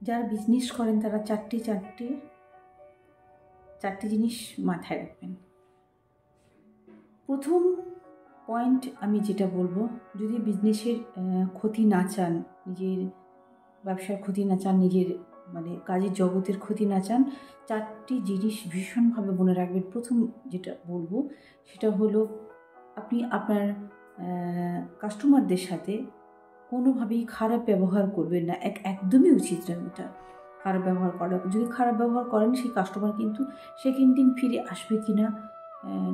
যারা বিজনেস করেন তারা চারটি জিনিস মাথায় রাখবেন। প্রথম পয়েন্ট আমি যেটা বলবো, যদি বিজনেসের ক্ষতি না চান, নিজের ব্যবসার ক্ষতি না চান, নিজের কাজের জগতের ক্ষতি না চান, চারটি জিনিস ভীষণভাবে মনে রাখবেন। প্রথম যেটা বলবো সেটা হলো, আপনি আপনার কাস্টমারদের সাথে কোনোভাবেই খারাপ ব্যবহার করবেন না। একদমই উচিত না এটা, খারাপ ব্যবহার করা। যদি খারাপ ব্যবহার করেন, সেই কাস্টমার কিন্তু সেকেন্ড দিন ফিরে আসবে কি না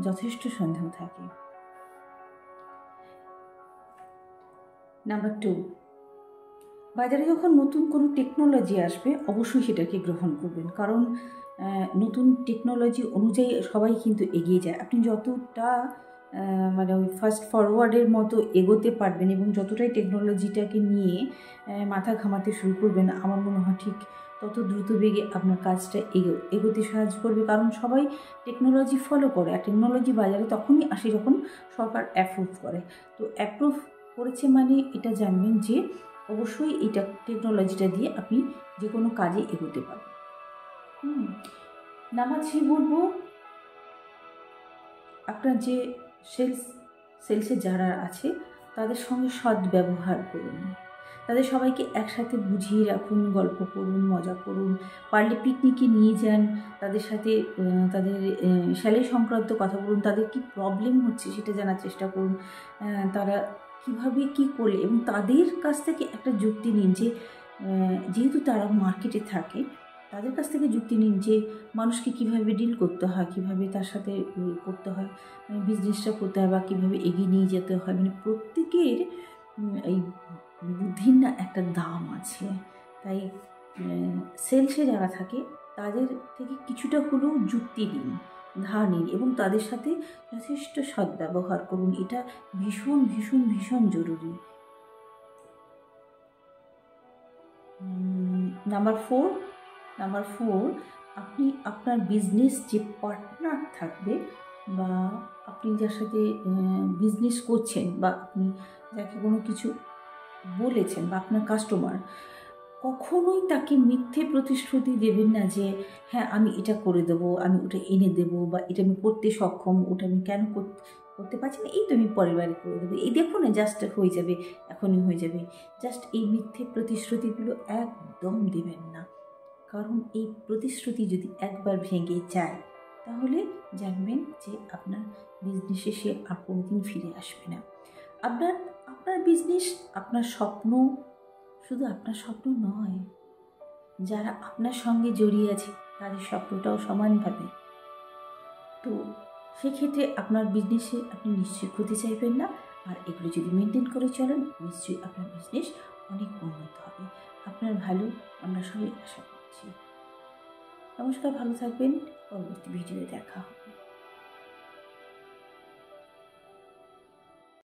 যথেষ্ট সন্দেহ থাকে। নাম্বার 2, বাজারে যখন নতুন কোনো টেকনোলজি আসবে অবশ্যই সেটাকে গ্রহণ করবেন, কারণ নতুন টেকনোলজি অনুযায়ী সবাই কিন্তু এগিয়ে যায়। আপনি যতটা ওই ফাস্ট ফরওয়ার্ডের মতো এগোতে পারবেন এবং যতটাই টেকনোলজিটাকে নিয়ে মাথা ঘামাতে শুরু করবেন, আমার মনে হয় ঠিক তত দ্রুত বেগে আপনার কাজটা এগোতে সাহায্য করবে। কারণ সবাই টেকনোলজি ফলো করে, আর টেকনোলজি বাজারে তখনই আসে যখন সরকার অ্যাপ্রুভ করে। তো অ্যাপ্রুভ করেছে মানে এটা জানবেন যে অবশ্যই এটা টেকনোলজিটা দিয়ে আপনি যে কোনো কাজে এগোতে পারবেন। নাম্বার 3 বলবো, আপনার যে সেলসে যারা আছে তাদের সঙ্গে সদ্ব্যবহার করুন, তাদের সবাইকে একসাথে বুঝিয়ে রাখুন, গল্প করুন, মজা করুন, পারলে পিকনিকে নিয়ে যান, তাদের সাথে তাদের স্যালারি সংক্রান্ত কথা বলুন, তাদের কি প্রবলেম হচ্ছে সেটা জানার চেষ্টা করুন, তারা কীভাবে কী করলে, এবং তাদের কাছ থেকে একটা যুক্তি নিন যে যেহেতু তারা মার্কেটে থাকে, তাদের কাছ থেকে যুক্তি নিন যে মানুষকে কীভাবে ডিল করতে হয়, কীভাবে তার সাথে করতে হয়, বিজনেসটা করতে হয়, বা কীভাবে এগিয়ে নিয়ে যেতে হয়। প্রত্যেকের এই বুদ্ধির না একটা দাম আছে। তাই সেলসে যারা থাকে তাদের থেকে কিছুটা হলেও যুক্তি নিন, ধার নিন, এবং তাদের সাথে যথেষ্ট সদ্ব্যবহার করুন। এটা ভীষণ ভীষণ ভীষণ জরুরি। নাম্বার 4, আপনি আপনার বিজনেস যে পার্টনার থাকবে, বা আপনি যার সাথে বিজনেস করছেন, বা আপনি যাকে কোনো কিছু বলেছেন, বা আপনার কাস্টমার, কখনোই তাকে মিথ্যে প্রতিশ্রুতি দেবেন না যে হ্যাঁ আমি এটা করে দেবো, আমি ওটা এনে দেবো, বা এটা আমি করতে সক্ষম, ওটা আমি কেন করতে পারছি না, এই তো আমি পরের বারে করে দেবো, এই দেখো না জাস্ট হয়ে যাবে, এখনই হয়ে যাবে। জাস্ট এই মিথ্যে প্রতিশ্রুতিগুলো একদম দেবেন না, কারণ এই প্রতিশ্রুতি যদি একবার ভেঙে যায় তাহলে জানবেন যে আপনার বিজনেসে সে আর কোনোদিন ফিরে আসবে না। আপনার বিজনেস, আপনার স্বপ্ন, শুধু আপনার স্বপ্ন নয়, যারা আপনার সঙ্গে জড়িয়ে আছে তাদের স্বপ্নটাও সমানভাবে। তো সেক্ষেত্রে আপনার বিজনেসে আপনি নিশ্চয়ই ক্ষতি চাইবেন না, আর এগুলো যদি মেনটেন করে চলেন নিশ্চয়ই আপনার বিজনেস অনেক উন্নত হবে। আপনার ভালো আমরা সবাই আশা করছি। নমস্কার, ভালো থাকবেন, পরবর্তী ভিডিওতে দেখা হবে।